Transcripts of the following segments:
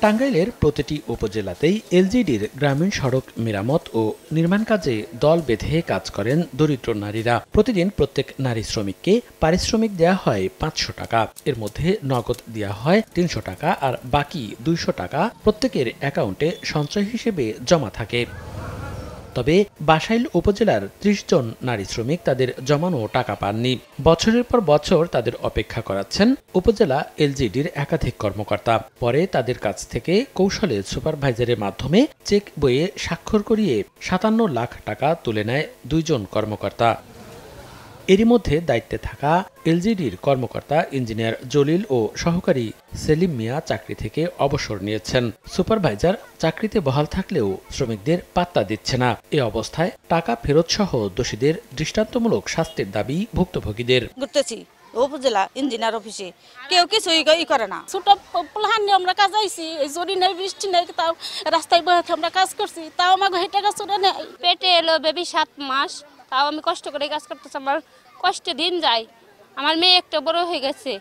টাঙ্গাইলের প্রতিটি উপজেলাতেই এলজিডির গ্রামীণ সড়ক মেরামত ও নির্মাণ কাজে দল বেঁধে কাজ করেন দরিদ্র নারীরা। প্রতিদিন প্রত্যেক নারী শ্রমিককে পারিশ্রমিক দেয়া হয় ৫০০ টাকা। এর মধ্যে নগদ দেয়া হয় ৩০০ টাকা আর বাকি ২০০ টাকা প্রত্যেকের অ্যাকাউন্টে সঞ্চয় হিসেবে জমা থাকে। তবে বাসাইল উপজেলার ৩০ জন নারী শ্রমিক তাদের জমানো টাকা পাননি। বছরের পর বছর তাদের অপেক্ষা করাচ্ছেন উপজেলা এলজিডির একাধিক কর্মকর্তা। পরে তাদের কাছ থেকে কৌশলে সুপারভাইজারের মাধ্যমে চেক বইয়ে স্বাক্ষর করিয়ে ৫৭ লাখ টাকা তুলে নেয় ২ জন কর্মকর্তা। এরই মধ্যে দায়িত্বে থাকা এলজিডির কর্মকর্তা ইঞ্জিনিয়ার জলিল ও সহকারী সেলিম মিয়া চাকরি থেকে অবসর নিয়েছেন। সুপারভাইজার চাকরিতে বহাল থাকলেও শ্রমিকদের পাত্তা দিচ্ছে না। এ অবস্থায় টাকা ফেরত সহ দোষীদের দৃষ্টান্তমূলক শাস্তির দাবি ভুক্তভোগীদের। উপজেলা ইঞ্জিনিয়ার অফিসে কেউ কিছুই করে না। ছোট প্লান নিয়ে আমরা কাজ আইছি, জরি নেই বৃষ্টি নেই, তাও রাস্তায় বসে আমরা কাজ করছি, তাও আমাকে টাকা চলে নেই। পেটে এলো বেবি 7 মাস, তাও আমি কষ্ট করে কাজ করতেছি। আমার কষ্টে দিন যায়। আমার মেয়ে একটা বড় হয়ে গেছে,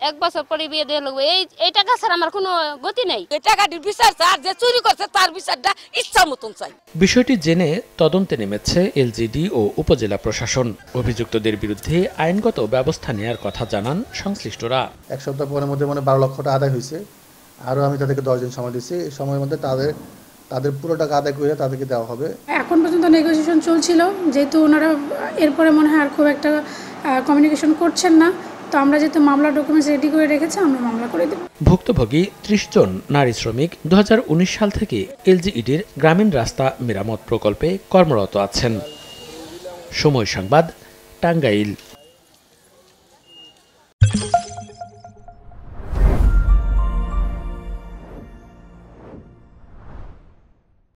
1 বছর পরে বিয়ে দিয়ে লোক। এই টাকা ছাড়া আমার কোনো গতি নেই। এই টাকাটির বিচার আর যে চুরি করছে তার বিচারটা ইচ্ছা মতন চাই। বিষয়টি জেনে তদন্তে নেমেছে এলজিডি ও উপজেলা প্রশাসন। অভিযুক্তদের বিরুদ্ধে আইনগত ব্যবস্থা নেওয়ার কথা জানান সংশ্লিষ্টরা। 1 সপ্তাহ পরের মধ্যে 12 লক্ষ টাকা আদায় হয়েছে। আরও আমি তাদেরকে 10 দিন সময় দিচ্ছি। এই সময়ের মধ্যে তাদের পুরো টাকা আদায় করে তাদেরকে দেওয়া হবে। এখন পর্যন্ত নেগোসিয়েশন চলছিল, যেহেতু ওনারা এরপরে মনে হয় আর খুব একটা কমিউনিকেশন করছেন না, তো আমরা যেহেতু মামলা ডকুমেন্টস রেডি করে রেখেছি, আমরা মামলা করে দেব। ভুক্তভোগী ৩০ জন নারী শ্রমিক 2019 সাল থেকে এলজিইডির গ্রামীণ রাস্তা মেরামত প্রকল্পে কর্মরত আছেন। সময় সংবাদ, টাঙ্গাইল।